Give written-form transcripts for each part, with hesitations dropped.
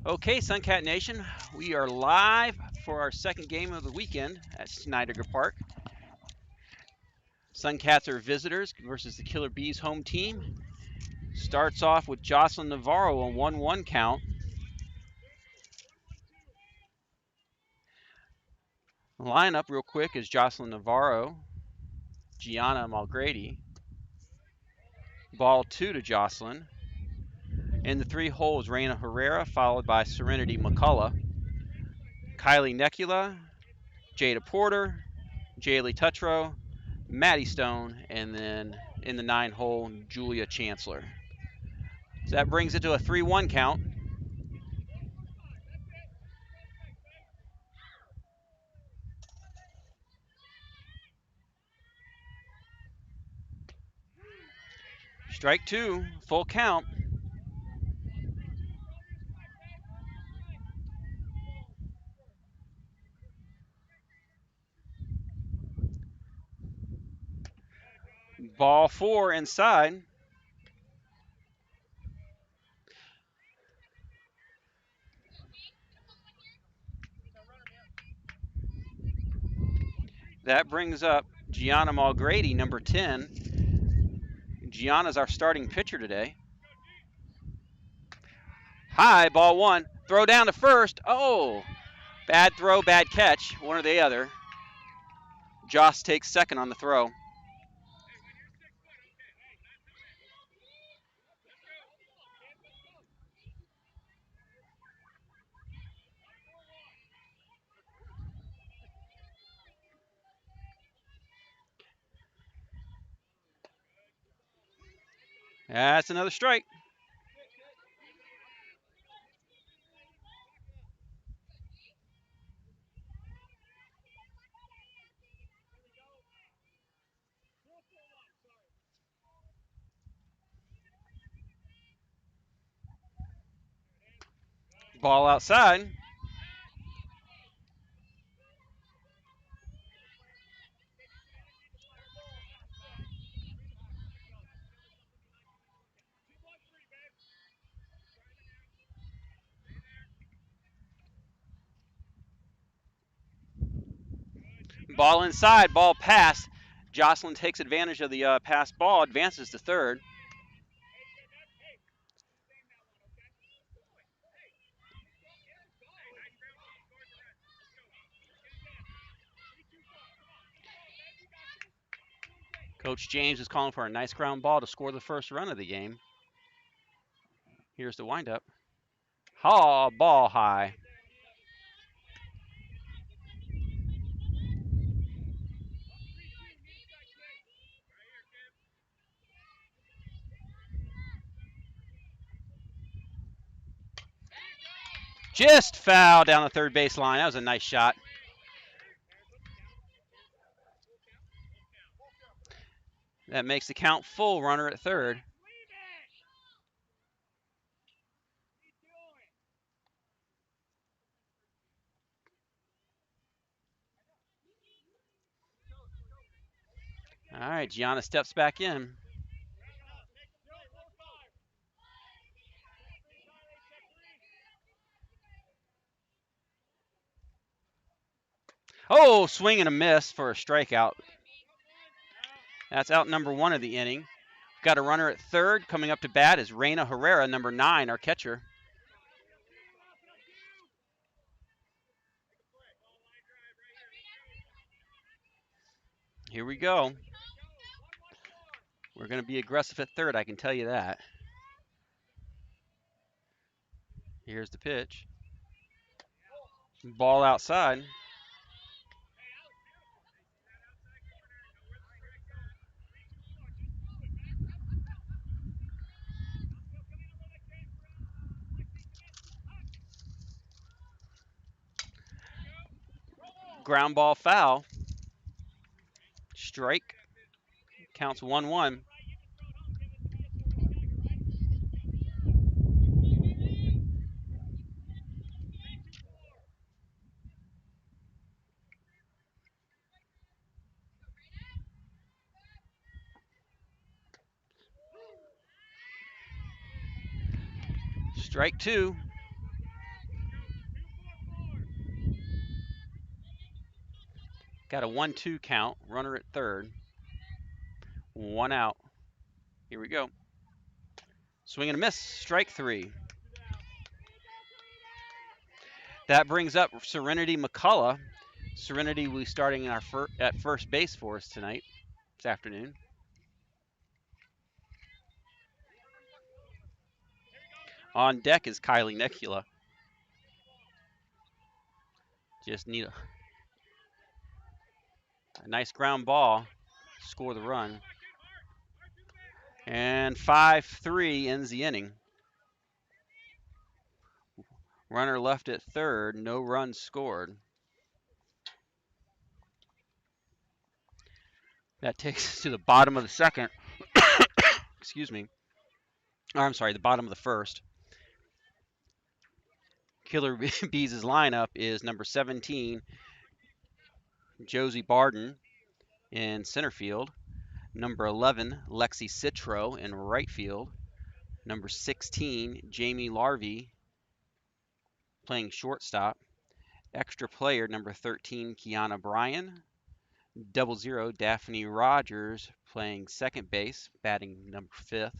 Okay, Suncat Nation, we are live for our second game of the weekend at Snedigar Park. Suncats are visitors versus the Killer Bees home team. Starts off with Jocelyn Navarro on 1-1 count. Lineup real quick is Jocelyn Navarro, Gianna Malgrady. Ball 2 to Jocelyn. In the 3 hole is Reina Herrera, followed by Serenity McCullough. Kylie Necula, Jada Porter, Jaylee Tutro, Maddie Stone, and then in the 9 hole, Julia Chancellor. So that brings it to a 3-1 count. Strike 2, full count. Ball 4 inside. That brings up Gianna Malgrady, number 10. Gianna's our starting pitcher today. High, ball 1. Throw down to first. Oh, bad throw, bad catch. One or the other. Joss takes second on the throw. That's another strike. Ball outside. Ball inside, ball passed. Jocelyn takes advantage of the passed ball, advances to third. Coach James is calling for a nice ground ball to score the first run of the game. Here's the windup. Ball high. Just foul down the third base line. That was a nice shot. That makes the count full, runner at third. All right, Gianna steps back in. Oh, swing and a miss for a strikeout. That's out number 1 of the inning. Got a runner at third. Coming up to bat is Reina Herrera, number 9, our catcher. Here we go. We're going to be aggressive at third, I can tell you that. Here's the pitch. Ball outside. Ground ball foul. Strike. Counts 1-1. Strike 2. Got a 1-2 count. Runner at third. 1 out. Here we go. Swing and a miss. Strike 3. That brings up Serenity McCullough. Serenity will be starting at first base for us tonight, this afternoon. On deck is Kylie Necula. Just need a nice ground ball, score the run. And 5-3 ends the inning. Runner left at third, no runs scored. That takes us to the bottom of the second. Excuse me. Or, I'm sorry, the bottom of the first. Killer Bees' lineup is number 17, Josie Barden in center field. Number 11, Lexi Citro in right field. Number 16, Jamie Larvey playing shortstop. Extra player, number 13, Kiana Bryan. 00, Daphne Rogers playing second base, batting number 5th.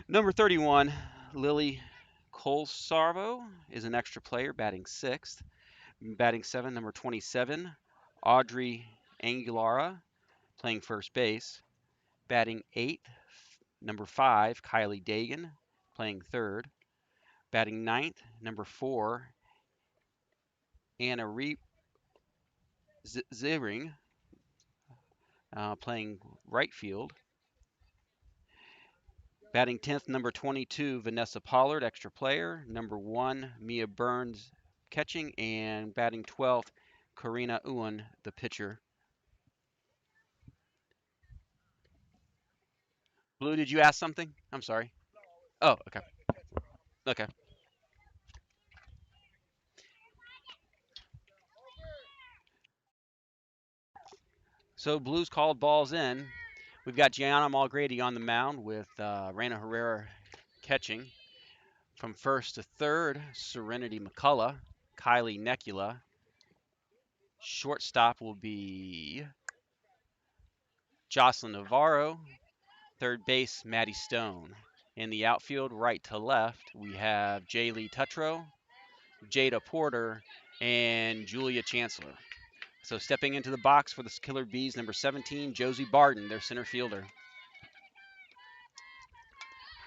Number 31, Lily Colsarvo is an extra player, batting 6th. Batting 7, number 27, Audrey Angulara playing first base. Batting 8th, number 5, Kylie Dagan playing third. Batting 9th, number 4, Anna Ziering playing right field. Batting 10th, number 22, Vanessa Pollard, extra player. Number 1, Mia Burns catching. And batting 12th, Karina Uwan, the pitcher. Blue, did you ask something? I'm sorry. Oh, okay. Okay. So Blues called balls in. We've got Gianna Mulgrady on the mound with Reyna Herrera catching. From first to third, Serenity McCullough, Kylie Necula. Shortstop will be Jocelyn Navarro. Third base, Maddie Stone. In the outfield, right to left, we have Jaylee Tutro, Jada Porter, and Julia Chancellor. So stepping into the box for the Killer Bees, number 17, Josie Barden, their center fielder.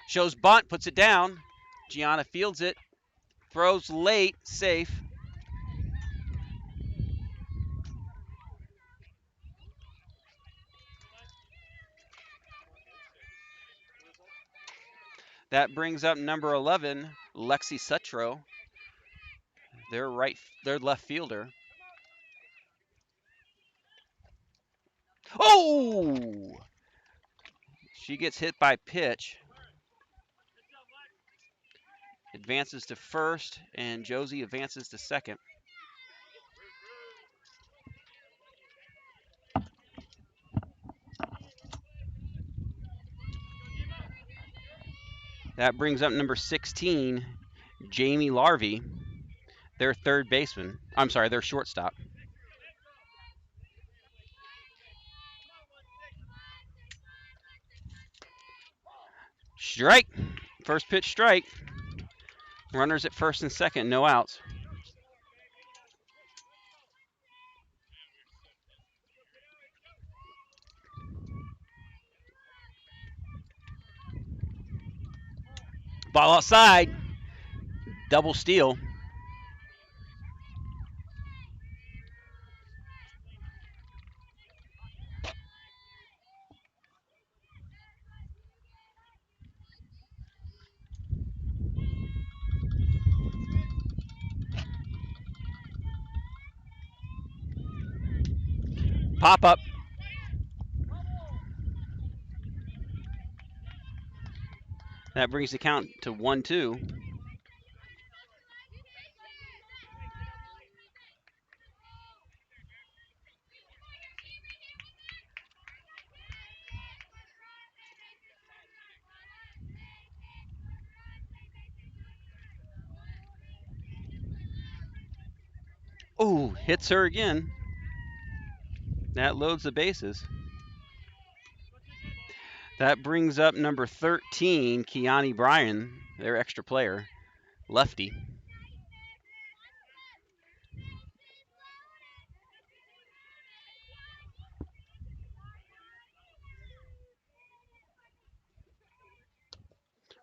Shows bunt, puts it down. Gianna fields it, throws late, safe. That brings up number 11, Lexi Sutro, their left fielder. Oh! She gets hit by pitch. Advances to first, and Josie advances to second. That brings up number 16, Jamie Larvey, their third baseman. I'm sorry, their shortstop. Strike. First pitch strike. Runners at first and second, no outs. Ball outside. Double steal. Pop up. That brings the count to 1-2. Oh, hits her again. That loads the bases. That brings up number 13, Keani Bryan, their extra player, lefty.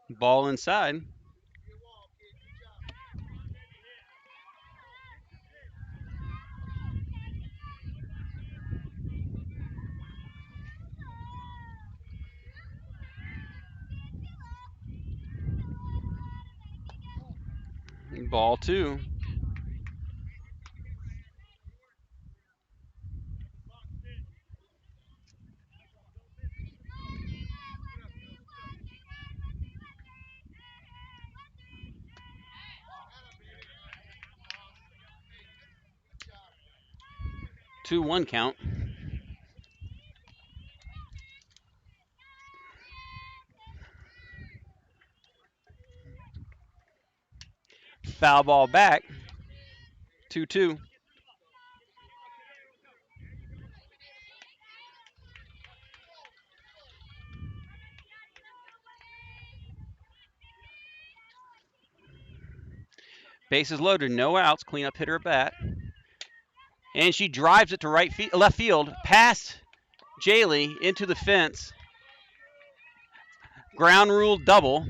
Ball inside. Ball 2. Two one count. Foul ball back. 2-2. Bases loaded, no outs. Cleanup hitter at bat. And she drives it to left field, past Jaylee into the fence. Ground rule double.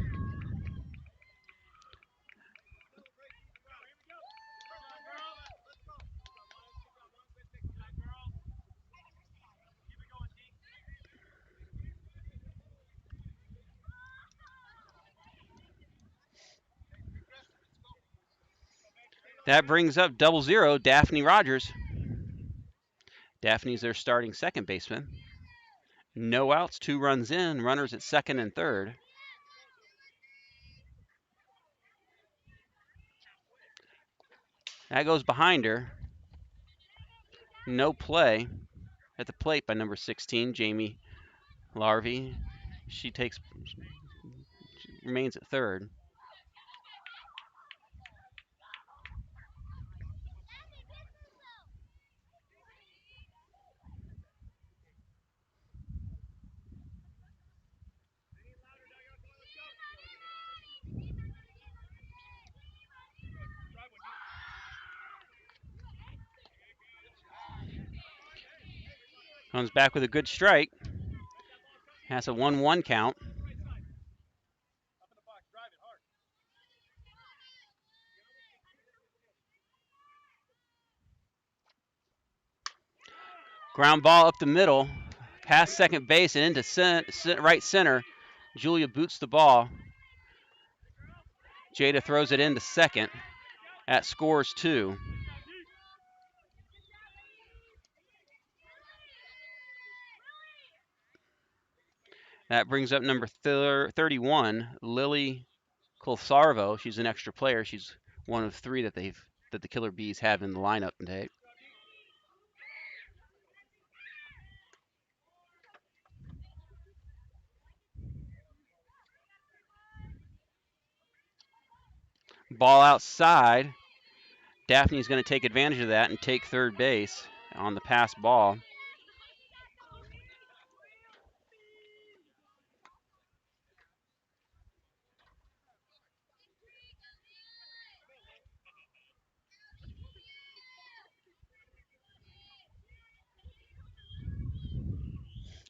That brings up 0-0, Daphne Rogers. Daphne's their starting second baseman. No outs, 2 runs in, runners at second and third. That goes behind her. No play at the plate by number 16, Jamie Larvey. She remains at third. Comes back with a good strike. Has a 1-1 count. Ground ball up the middle, past second base and into right center. Julia boots the ball. Jada throws it into second. That scores 2. That brings up number 31, Lily Colsarvo. She's an extra player. She's one of 3 that the Killer Bees have in the lineup today. Ball outside. Daphne's going to take advantage of that and take third base on the pass ball.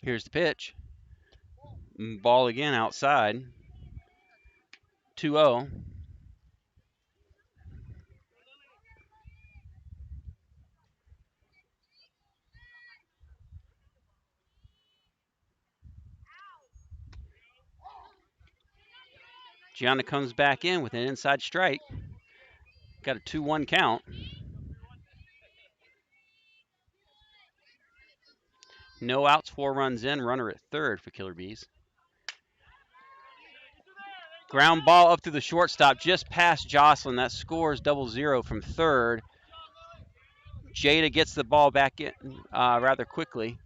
Here's the pitch. Ball again outside. 2-0. Gianna comes back in with an inside strike. Got a 2-1 count. No outs, 4 runs in, runner at third for Killer Bees. Ground ball up to the shortstop, just past Jocelyn. That scores 0-0 from third. Jada gets the ball back in rather quickly.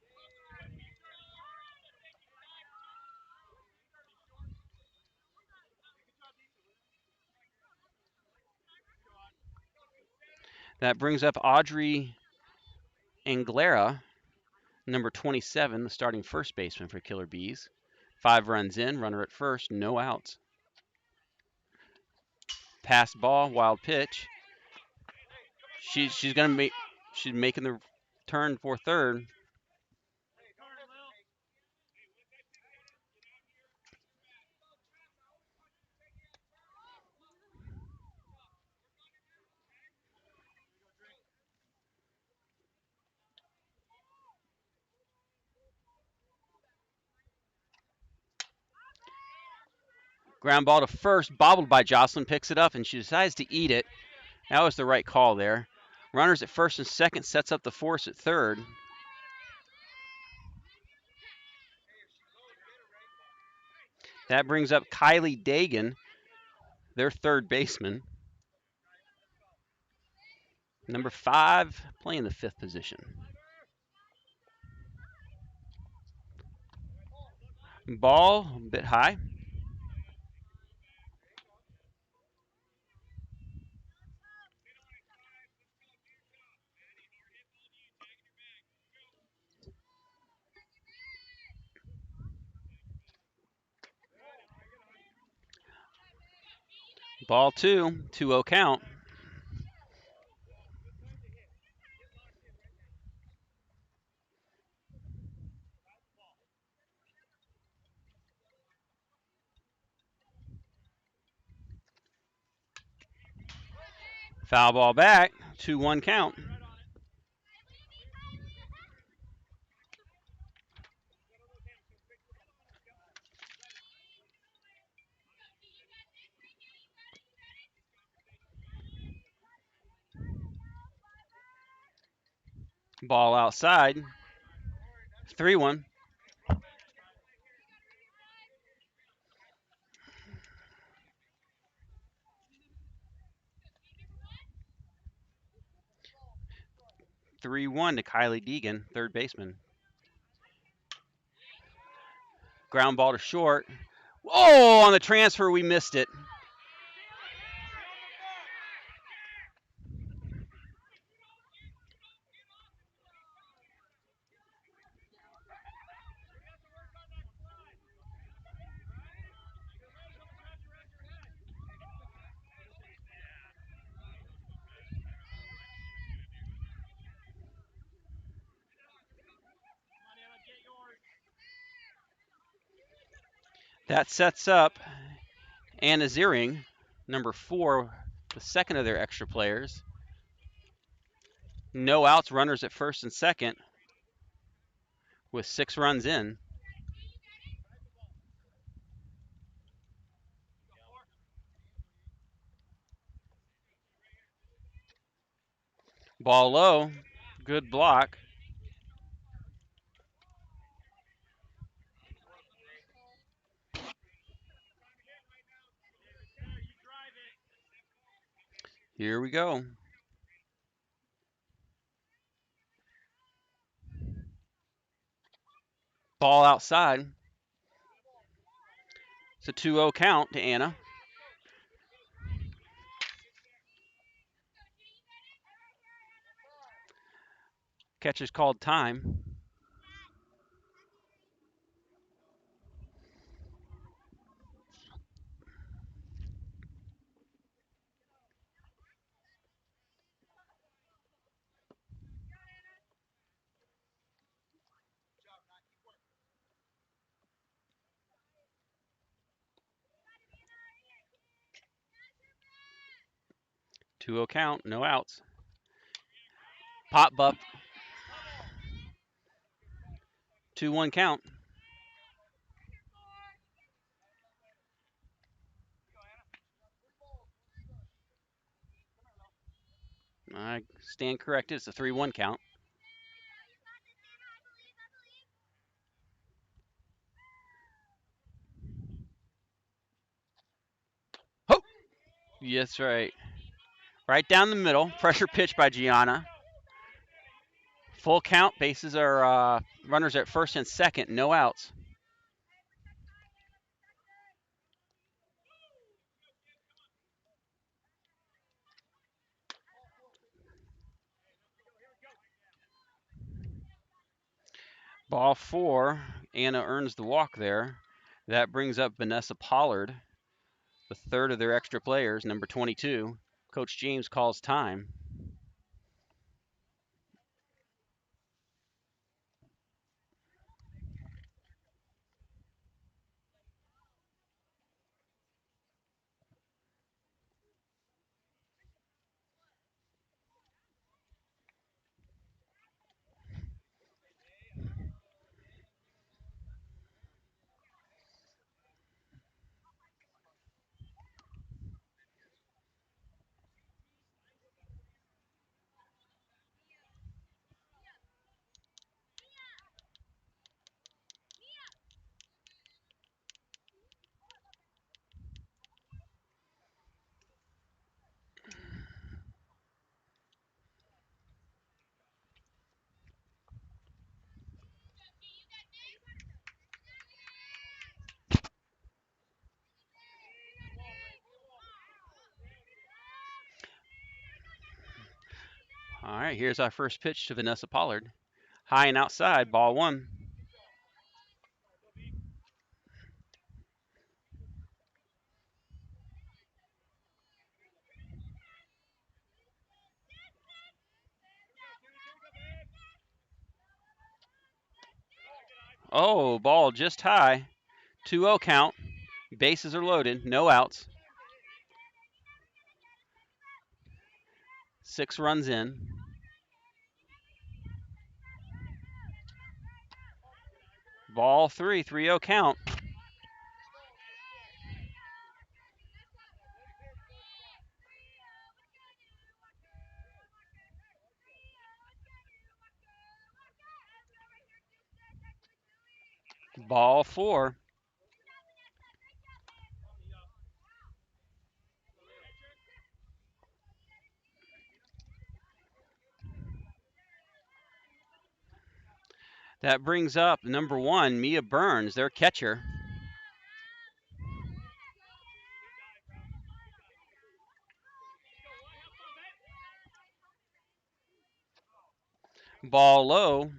That brings up Audrey Anglera, Number 27, the starting first baseman for Killer Bees. 5 runs in, runner at first, no outs. Pass ball, wild pitch. She's making the turn for third. Ground ball to first, bobbled by Jocelyn, picks it up, and she decides to eat it. That was the right call there. Runners at first and second, sets up the force at third. That brings up Kylie Dagan, their third baseman. Number 5, playing the 5th position. Ball, a bit high. Ball 2, 2-0 count. Foul ball back, 2-1 count. Ball outside, 3-1. To Kylie Deegan, third baseman. Ground ball to short. Oh, on the transfer, we missed it. That sets up Anna Ziering, number 4, the second of their extra players. No outs, runners at first and second, with 6 runs in. Ball low, good block. Here we go. Ball outside. It's a 2-0 count to Anna. Catch is called time. Two-0 count, no outs. Pop buff. 2-1 count. I stand corrected. It's a 3-1 count. Oh, yes, right. Right down the middle. Pressure pitch by Gianna. Full count. Bases are runners at first and second. No outs. Ball 4, Anna earns the walk there. That brings up Vanessa Pollard, the third of their extra players, number 22. Coach James calls time. All right, here's our first pitch to Vanessa Pollard. High and outside, ball 1. Oh, ball just high. 2-0 count. Bases are loaded, no outs. 6 runs in. Ball 3, 3-0 count. Ball 4. That brings up number 1, Mia Burns, their catcher. Ball low.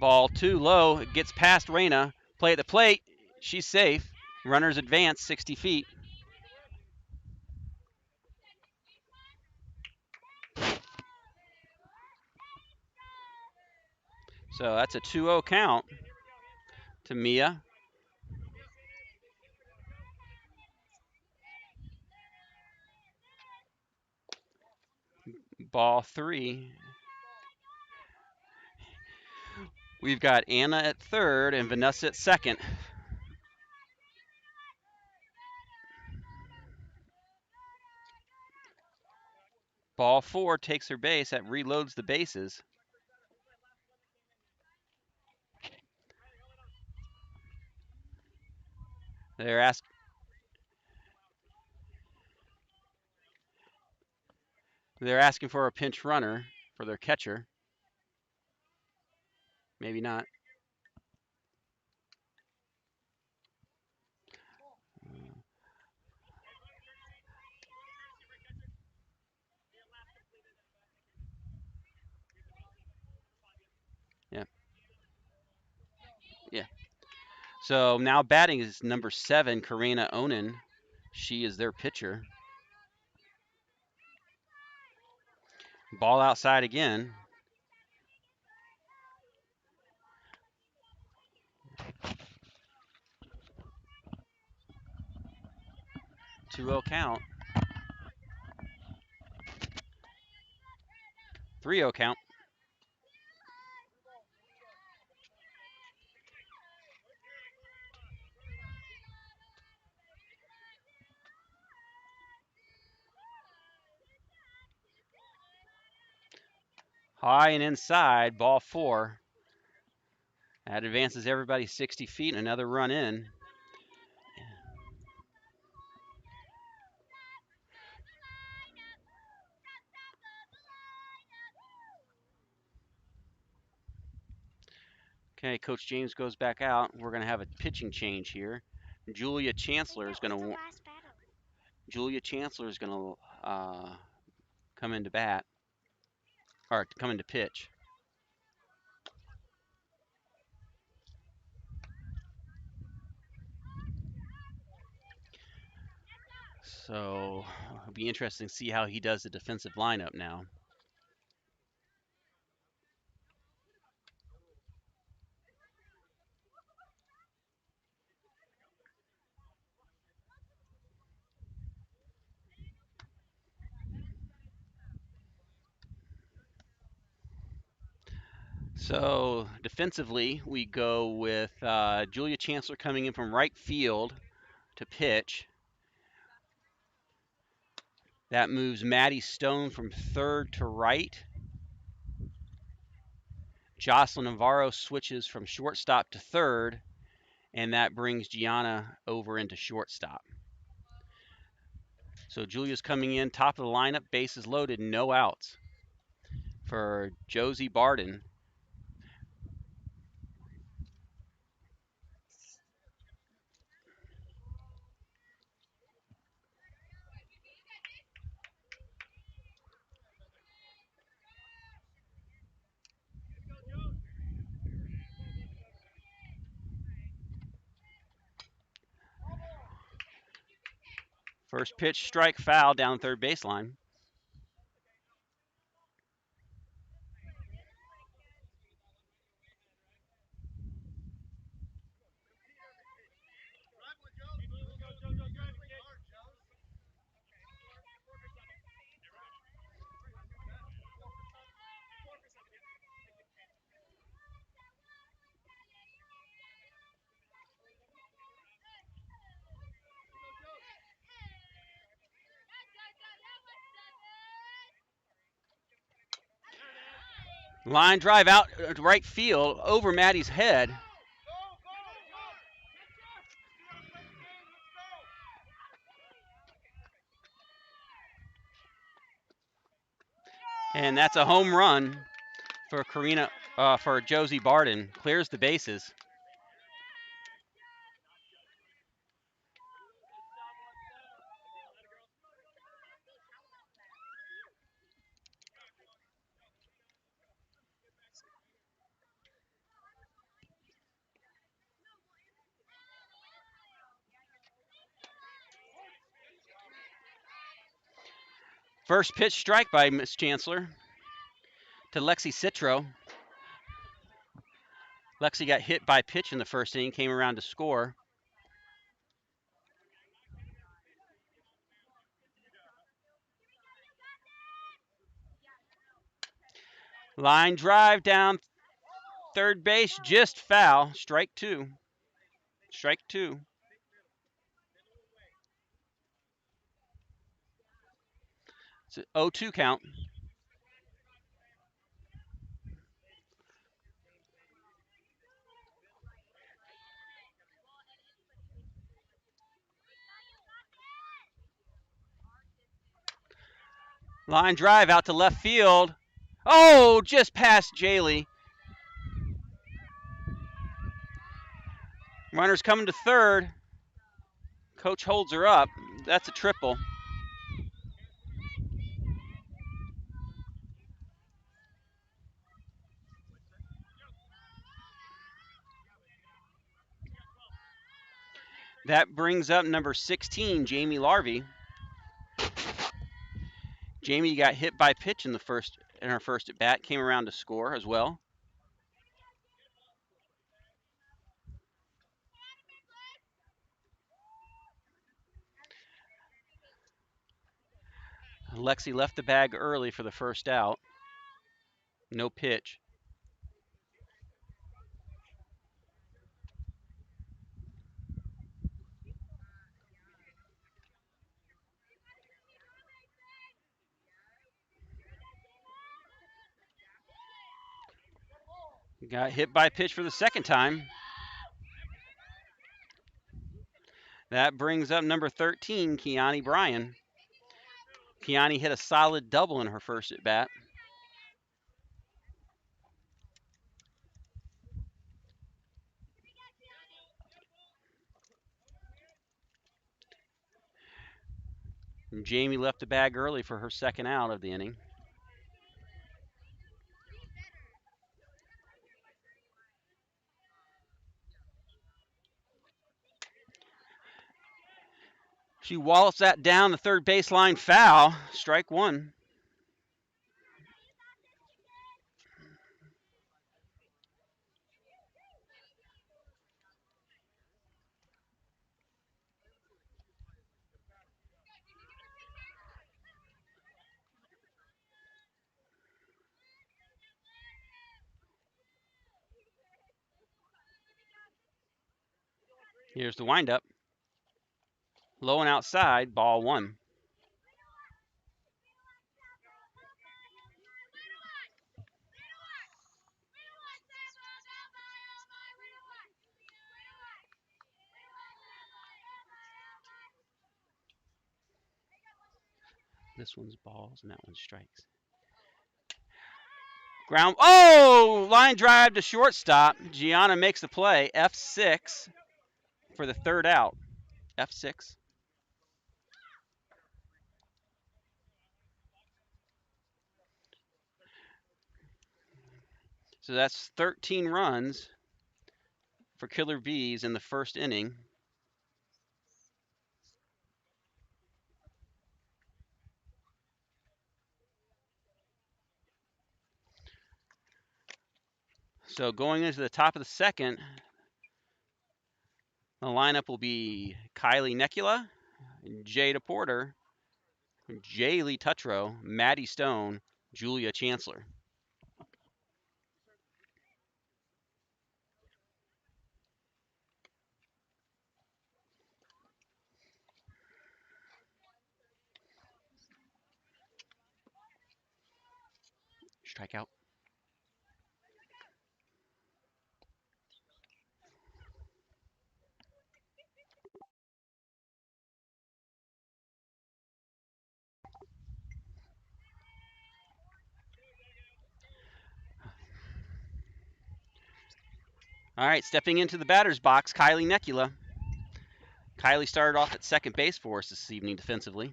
Ball 2 low. It gets past Reyna. Play at the plate. She's safe. Runners advance 60 feet. So that's a 2-0 count to Mia. Ball 3. We've got Anna at third and Vanessa at second. Ball 4 takes her base. That reloads the bases. They're asking for a pinch runner for their catcher. Maybe not. Yeah. Yeah. So now batting is number 7, Karina Onan. She is their pitcher. Ball outside again. Two-0 count. 3-0 count. High and inside, ball 4. That advances everybody 60 feet, and another run in. Okay, Coach James goes back out. We're going to have a pitching change here. Julia Chancellor is going to come into bat, or come into pitch. So it'll be interesting to see how he does the defensive lineup now. So defensively, we go with Julia Chancellor coming in from right field to pitch. That moves Maddie Stone from third to right. Jocelyn Navarro switches from shortstop to third, and that brings Gianna over into shortstop. So Julia's coming in, top of the lineup, bases loaded, no outs for Josie Barden. First pitch, strike, foul down third baseline. Line drive out to right field over Maddie's head. And that's a home run for for Josie Barden. Clears the bases. First pitch strike by Miss Chancellor to Lexi Citro. Lexi got hit by pitch in the first inning, came around to score. Line drive down third base, just foul. Strike two. Strike two. It's an 0-2 count. Line drive out to left field. Oh, just past Jaylee. Runner's coming to third. Coach holds her up. That's a triple. That brings up number 16, Jamie Larvey. Jamie got hit by pitch in her first at bat, came around to score as well. Lexi left the bag early for the first out. No pitch. Got hit by pitch for the second time. That brings up number 13, Kiani Bryan. Kiani hit a solid double in her first at bat. And Jamie left the bag early for her second out of the inning. She wallops that down the third baseline, foul. Strike one. Here's the windup. Low and outside, ball one. This one's balls and that one's strikes. Ground. Oh! Line drive to shortstop. Gianna makes the play. F6 for the third out. F6. So that's 13 runs for Killer Bees in the first inning. So going into the top of the second, the lineup will be Kylie Necula, Jada Porter, Jaylee Tutro, Maddie Stone, Julia Chancellor. Strikeout. All right, stepping into the batter's box, Kylie Necula. Kylie started off at second base for us this evening defensively.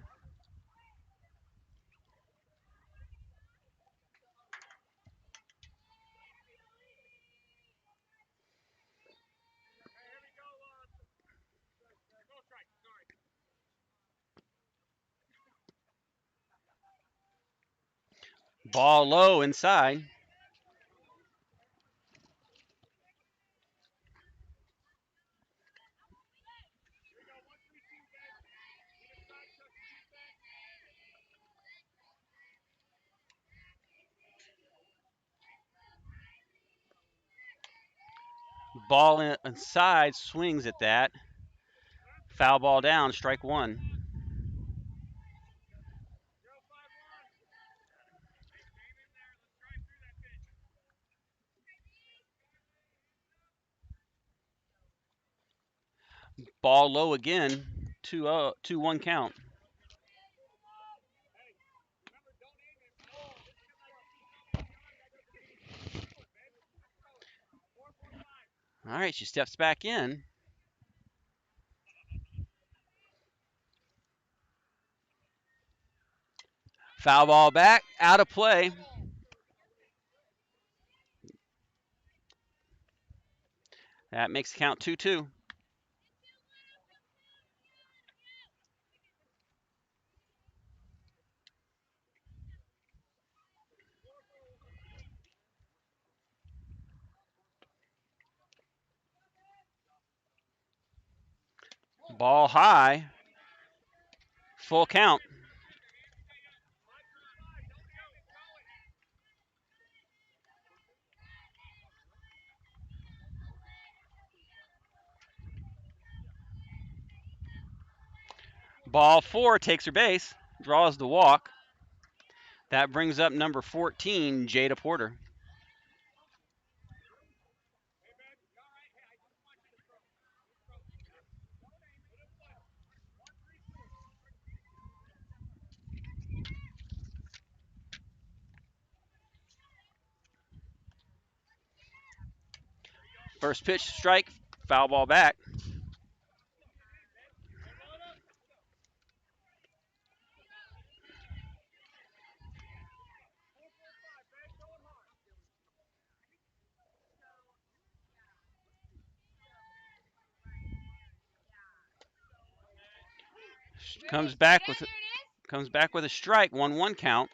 Ball low inside. Ball inside, swings at that. Foul ball down, strike one. Ball low again, 2-1 count. All right, she steps back in. Foul ball back, out of play. That makes the count 2-2. Ball high, full count. Ball 4 takes her base, draws the walk. That brings up number 14, Jada Porter. First pitch, strike, foul ball back. Comes back with a strike. 1-1 count.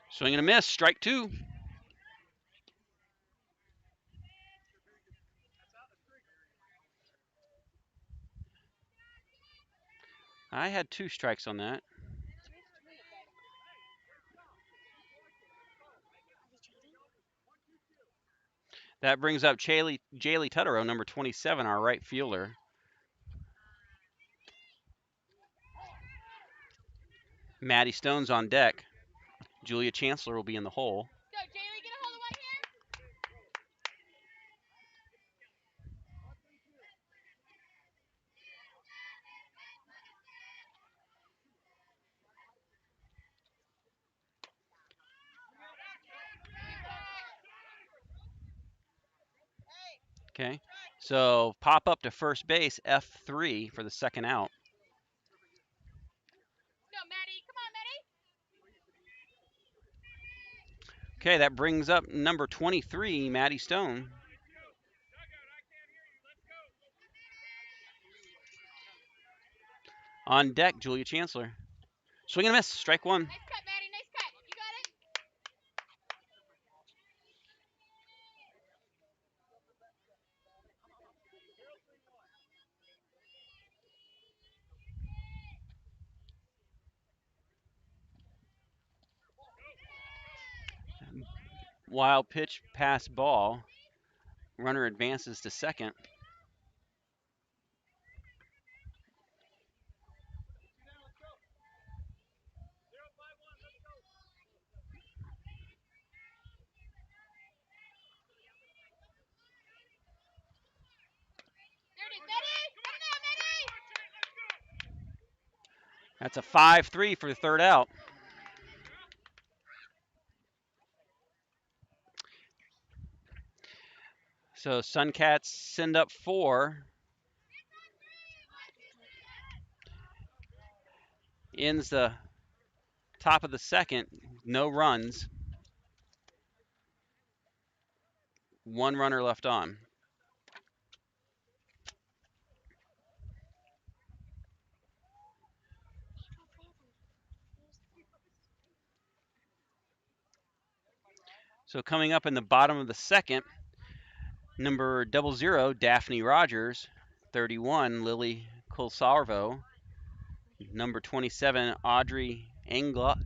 Swing and a miss. Strike 2. I had 2 strikes on that. That brings up Jaylee Tutterow, number 27, our right fielder. Maddie Stone's on deck. Julia Chancellor will be in the hole. Go, Jaylee, get a hold of one Okay, so pop up to first base, F3 for the second out. Go, Maddie. Come on, Maddie. Okay, that brings up number 23, Maddie Stone. On deck, Julia Chancellor. Swing and a miss. Strike 1. Nice cut, Maddie. Nice cut. You got it? Wild pitch, pass ball. Runner advances to second. There it is, Maddie. Come now, Maddie. That's a 5-3 for the third out. So Suncats send up 4. Ends the top of the second. No runs. 1 runner left on. So coming up in the bottom of the second, number 00, Daphne Rogers. 31, Lily Colsarvo. Number 27, Audrey Anglava.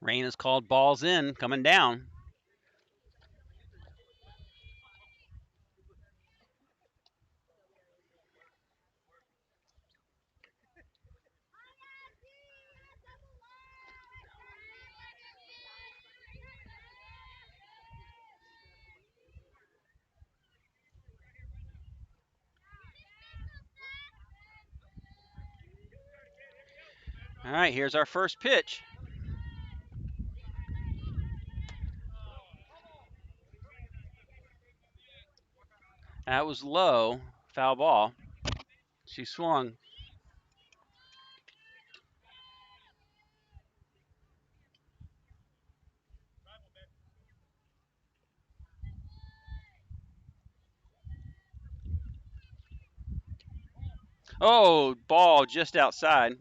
Rain is called, balls in, coming down. All right, here's our first pitch. That was low, foul ball. She swung. Oh, ball just outside.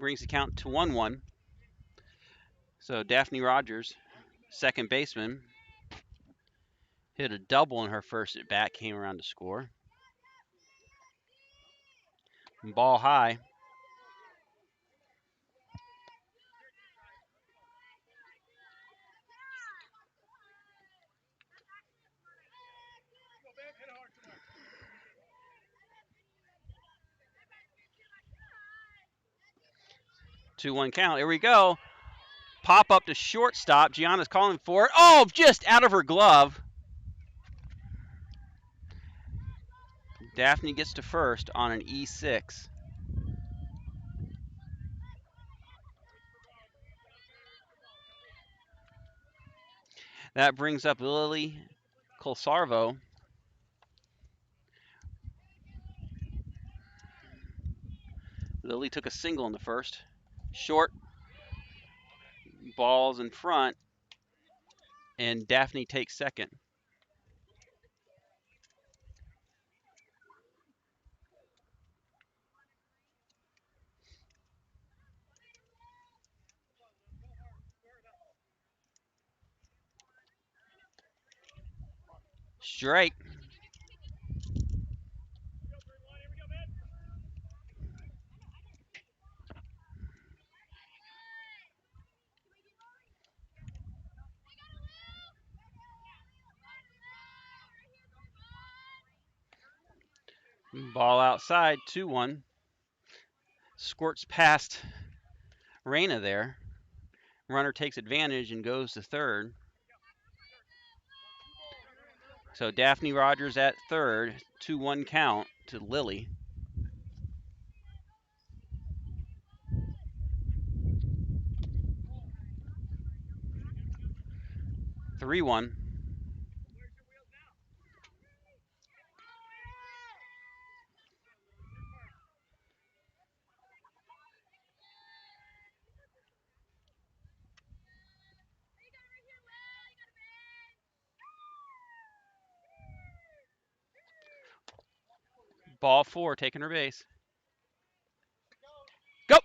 Brings the count to 1-1. So Daphne Rogers, second baseman, hit a double in her first at bat, came around to score. Ball high. 2-1 count. Here we go. Pop up to shortstop. Gianna's calling for it. Oh, just out of her glove. Daphne gets to first on an E6. That brings up Lily Colsarvo. Lily took a single in the first. Short balls in front, and Daphne takes second. Strike. Ball outside, 2-1. Squirts past Reyna there. Runner takes advantage and goes to third. So Daphne Rogers at third, 2-1 count to Lily. Three one. Ball 4, taking her base. Go!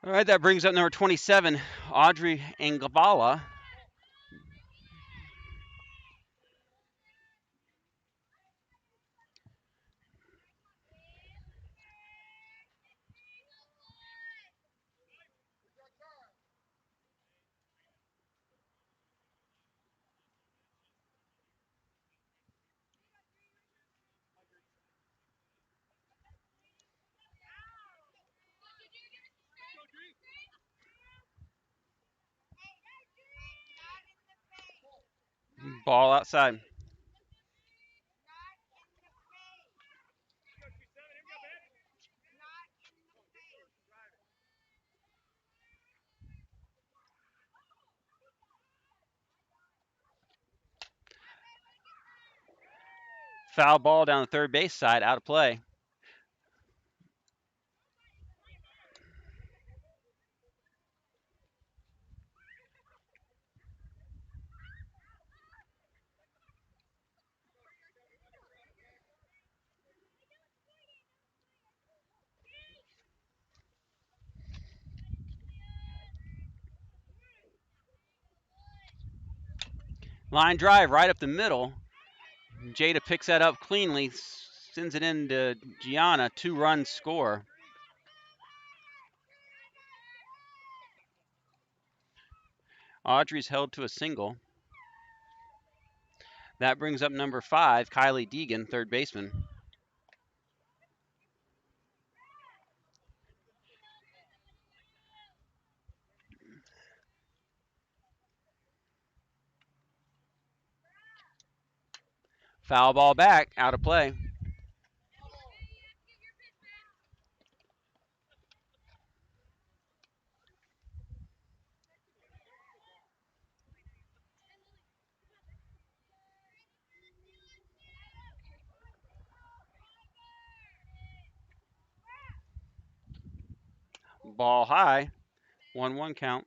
All right, that brings up number 27, Audrey Angabala. Ball outside. Foul ball down the third base side, out of play. Line drive right up the middle. Jada picks that up cleanly, sends it into Gianna, 2-run score. Audrey's held to a single. That brings up number 5, Kylie Deegan, third baseman. Foul ball back, out of play. Ball high, 1-1 count.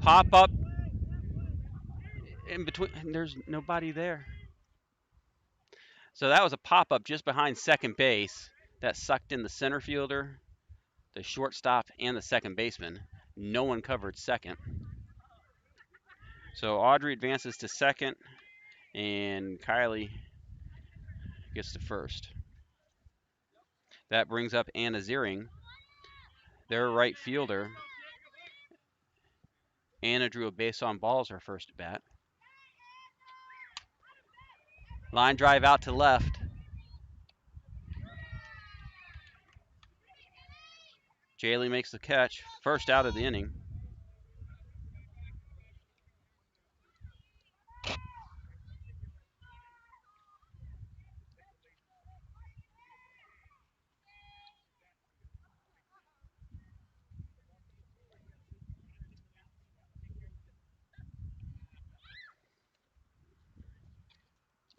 Pop up in between. There's nobody there. So that was a pop up just behind second base that sucked in the center fielder, the shortstop, and the second baseman. No one covered second. So Audrey advances to second, and Kylie gets to first. That brings up Anna Ziering, their right fielder. Anna drew a base on balls her first at bat. Line drive out to left. Jaylee makes the catch. First out of the inning.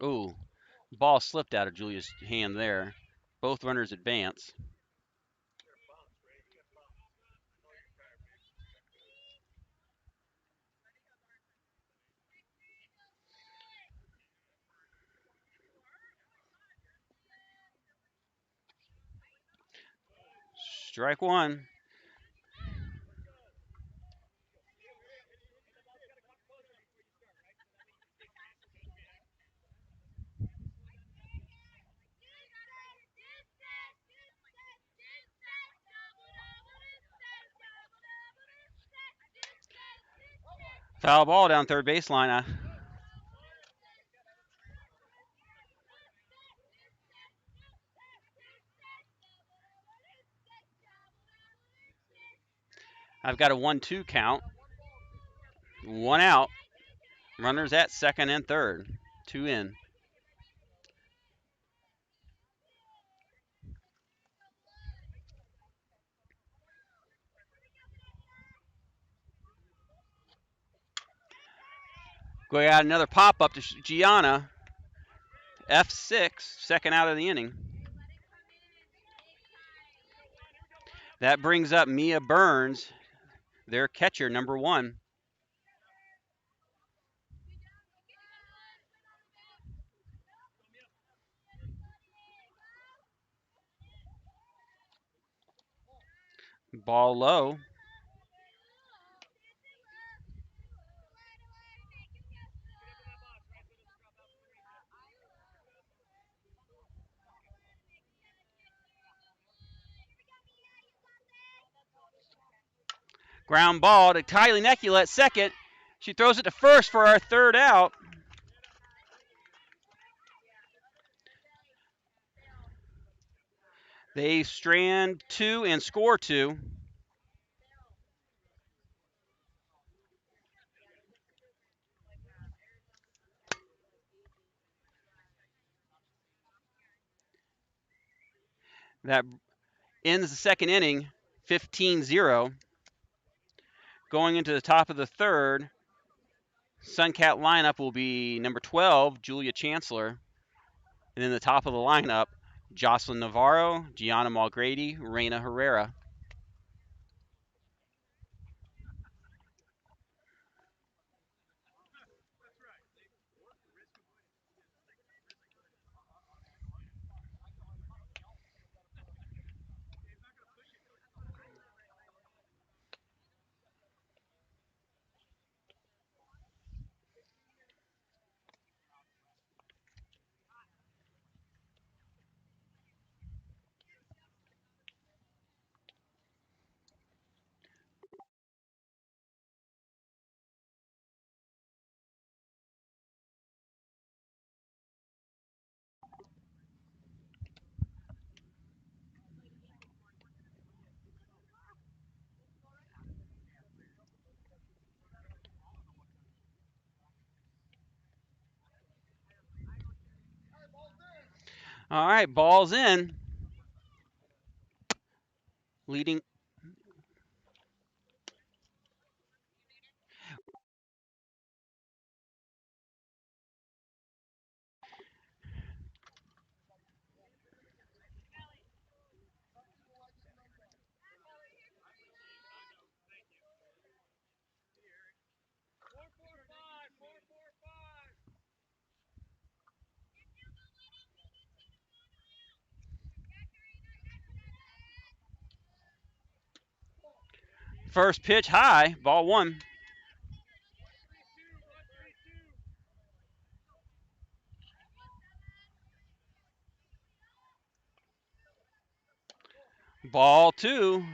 Ooh, ball slipped out of Julia's hand there. Both runners advance. Strike one. Foul ball down third baseline. I've got a 1-2 count. One out. Runners at second and third. Two in. We got another pop up to Gianna. F6, second out of the inning. That brings up Mia Burns, their catcher, number 1. Ball low. Ground ball to Kylie Necula at second. She throws it to first for our third out. They strand 2 and score 2. That ends the second inning 15-0. Going into the top of the third, Suncat lineup will be number 12, Julia Chancellor. And in the top of the lineup, Jocelyn Navarro, Gianna Malgrady, Reina Herrera. All right, ball's in. Leading. First pitch high, ball 1. Ball 2.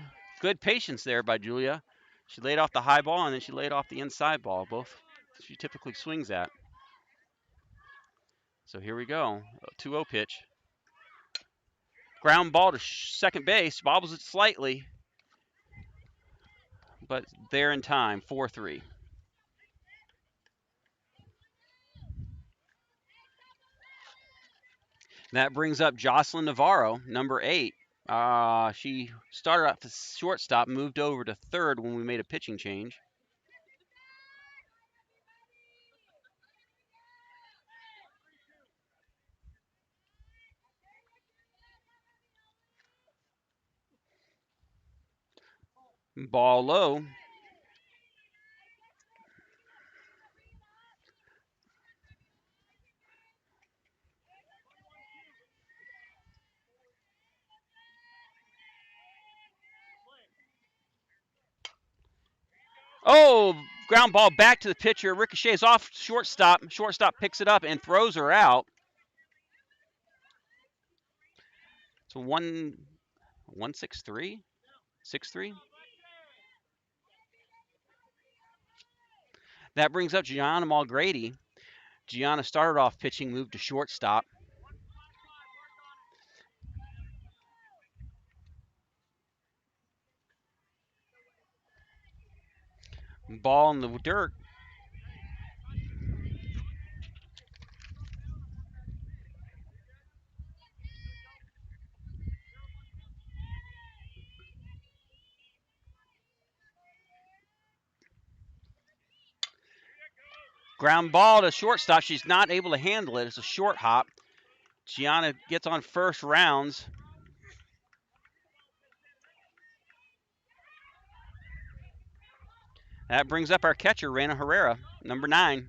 Good patience there by Julia. She laid off the high ball and then she laid off the inside ball, both she typically swings at. So here we go, 2-0 pitch. Ground ball to second base, bobbles it slightly, but there in time, 4-3. That brings up Jocelyn Navarro, number 8. She started off the shortstop, moved over to third when we made a pitching change. Ball low. Oh, ground ball back to the pitcher. Ricochets off shortstop. Shortstop picks it up and throws her out. So 1-6-3? 6-3? That brings up Gianna Mulgrady. Gianna started off pitching, moved to shortstop. Ball in the dirt. Ground ball to shortstop. She's not able to handle it. It's a short hop. Gianna gets on first rounds. That brings up our catcher, Reyna Herrera, number 9.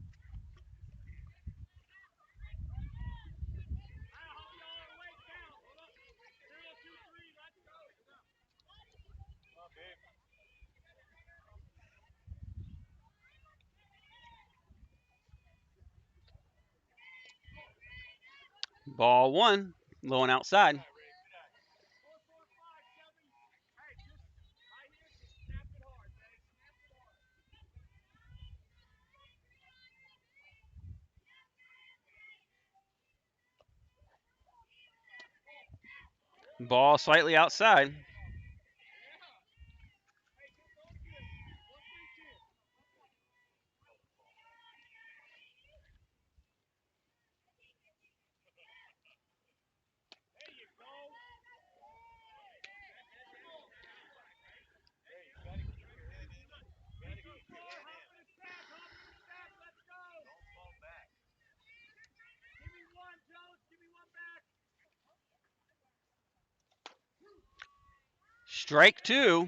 Ball 1, low and outside. Ball slightly outside. Strike 2.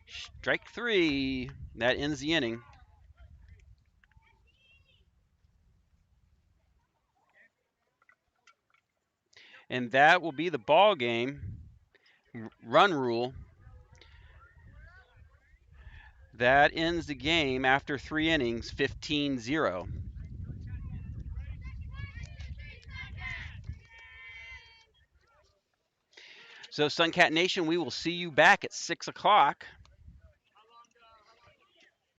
Strike 3. That ends the inning. And that will be the ball game. Run rule. That ends the game after 3 innings, 15-0. So, Suncat Nation, we will see you back at 6 o'clock